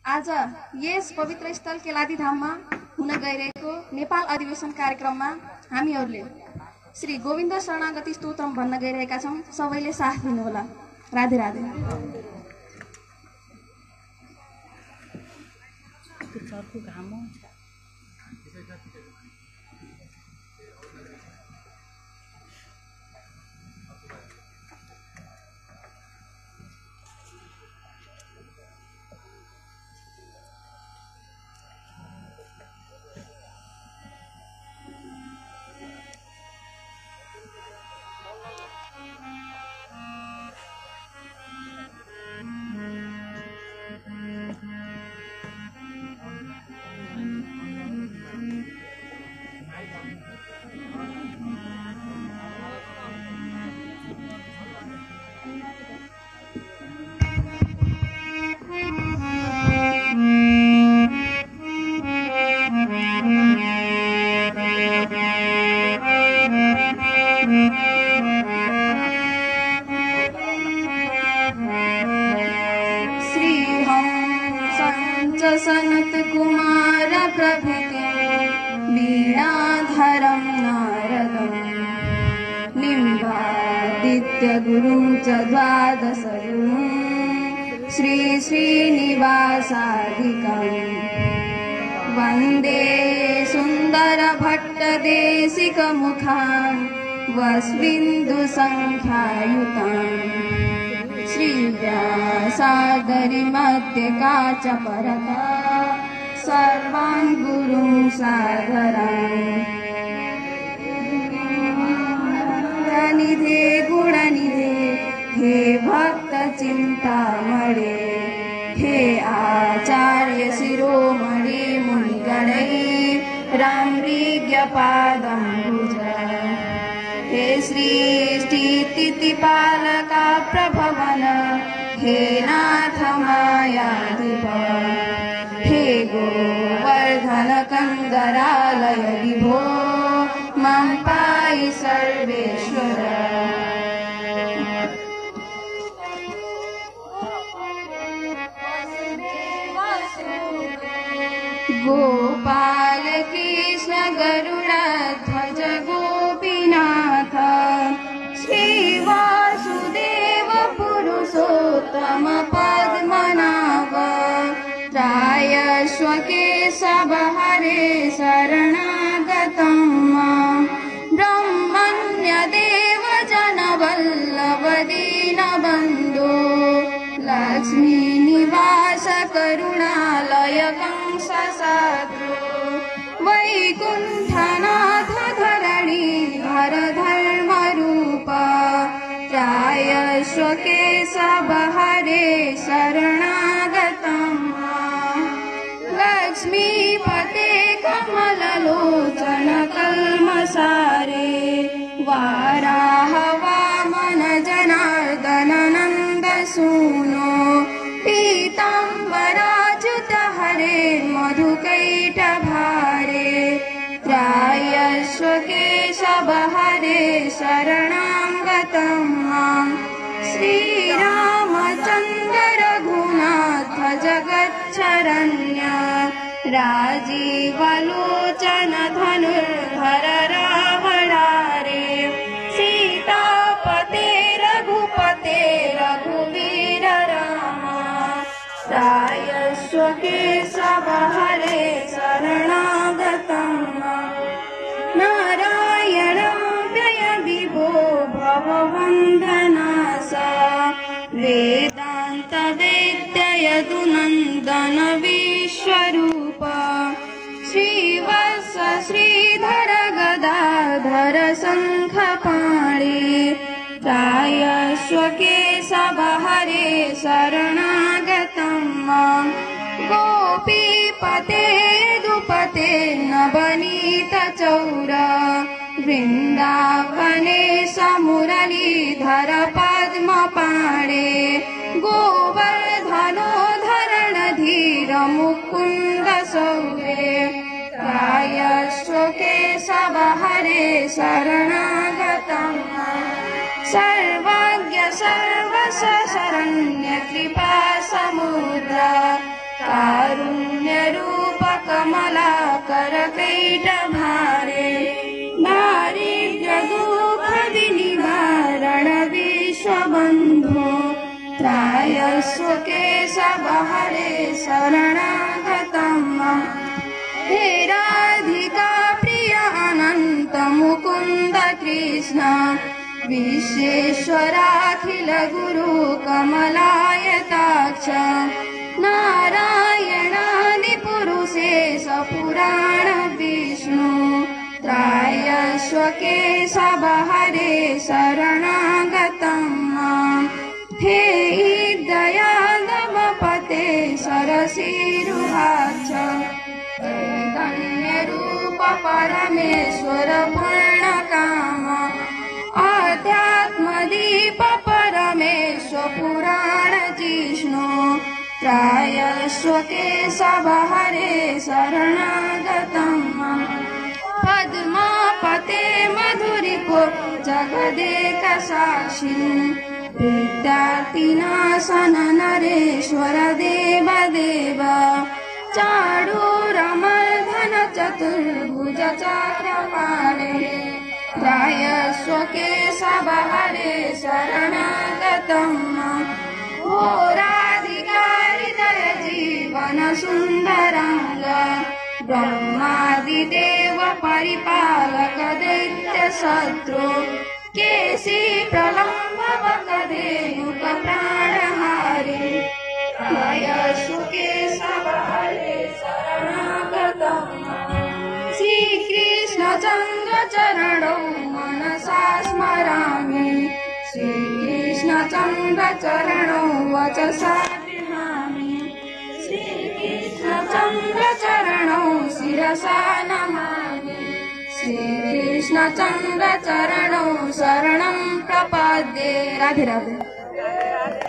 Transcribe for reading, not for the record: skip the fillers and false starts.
आज यस पवित्र स्थल केलादी धाममा हुन गइरहेको नेपाल अधिवेशन कार्यक्रममा हामीहरूले श्री गोविन्द शरणागति स्तोत्रम भन्न गइरहेका छौं। सबैले साथ दिनुहोला। राधे राधे। सनत कुमार प्रभृति वीणाधरं नारदं निम्बादित्य गुरुं च द्वादशगुरुं श्री श्रीनिवासादिकं वन्दे सुन्दर भट्ट देशिक मुखां वस्विन्दु संख्यायुतां श्रीव्यासादरि मध्यकाच परता सर्वान् गुरुं सादरान् निधे गुणनिधे हे भक्त चिन्तामणे हे आचार्य शिरोमणि मुनिगणै रामृग्यपादम्बुज हे श्री स्थितिपालका प्रभवन हे नाथ मायाधिप हे गोवर्धन कंदरालय विभो मां पाहि सर्वेश्वर। गोपाल कृष्ण गरुड़ध्वज गोपीनाथ श्रीवासुदेव पुरुषोत्तम पद्मनाभ त्रायस्व केशव हरे शरणागतं मां ब्रह्मण्य देव जन वल्लभ दीनबन्धो लक्ष्मी निवास करुणालय कंस साद्रो वैकुण्ठनाथ धरणीधर धर्मरूप त्रायस्व केशव हरे शरणागतं मां लक्ष्मीपते कमललोचन कल्मषारे वाराह वामन जनार्दन नन्द सूनो पीताम्बराच्युत हरे मधुकैटभारे त्रायस्व केशव हरे शरणागतं मां श्रीरामचन्द्र रघुनाथ जगच्छरण्य राजीवलोचन धनुर्धर रावणारे सीतापते रघुपते रघुवीर रामा त्रायस्व केशव हरे शरणागतं मां नारायणं व्ययविभो भववन्दनासा वेदान्त वेद्ययदुनन्दन विश्वरूप श्रीवत्स श्रीधर गदाधर शङ्खपाणि त्रायस्व केशव हरे शरणागतं मां गोपीपते दुपते नवनीत चौर वृन्दावने मुरलीधर पद्मपाणे गोवर्धनो धरणधीर मुकुन्द सौरे त्रायस्व केशव हरे शरणागतं सर्वज्ञ सर्वशरण्य कृपा समुद्र त्रायस्व केशव हरे शरणागतं मां। हे राधिका प्रिय अनंत मुकुंद कृष्ण विश्वेश्वराखिल गुरु कमलायताक्ष नारायणादि पुरुषेश पुराण विष्णु त्रायस्व केशव हरे शरणागतं मां। हे दयादवपते सरसीरुहाक्ष चैतन्यरूप परमेश्वर पूर्णकाम अध्यात्मदीप परमेश्वर पुराण जिष्णु त्रायस्व केशव हरे शरणागतं मां। पद्मापते मधुरिपो जगदेक साक्षी विद्यार्थिनाशन नरेश्वर देव देव चाडूरमर्दन चतुर्भुज चक्रपाणे त्रायस्व केशव हरे शरणागतं मां। ओ राधिका हृदय जीवन सुन्दरांग ब्रह्मादिदेव परिपालक दैत्य शत्रु केशी प्रलम्भक धेनुक प्राणहारी त्रायस्व केशव हरे शरणागतं मां। श्रीकृष्ण चन्द्र चरणौ मनसा स्मरामि श्रीकृष्ण चन्द्र चरणौ वचसा गृह्णामि श्रीकृष्ण चन्द्र चरणौ शिरसा नमामि श्रीकृष्ण चन्द्र चरणौ शरणं प्रपद्ये। राधे राधे।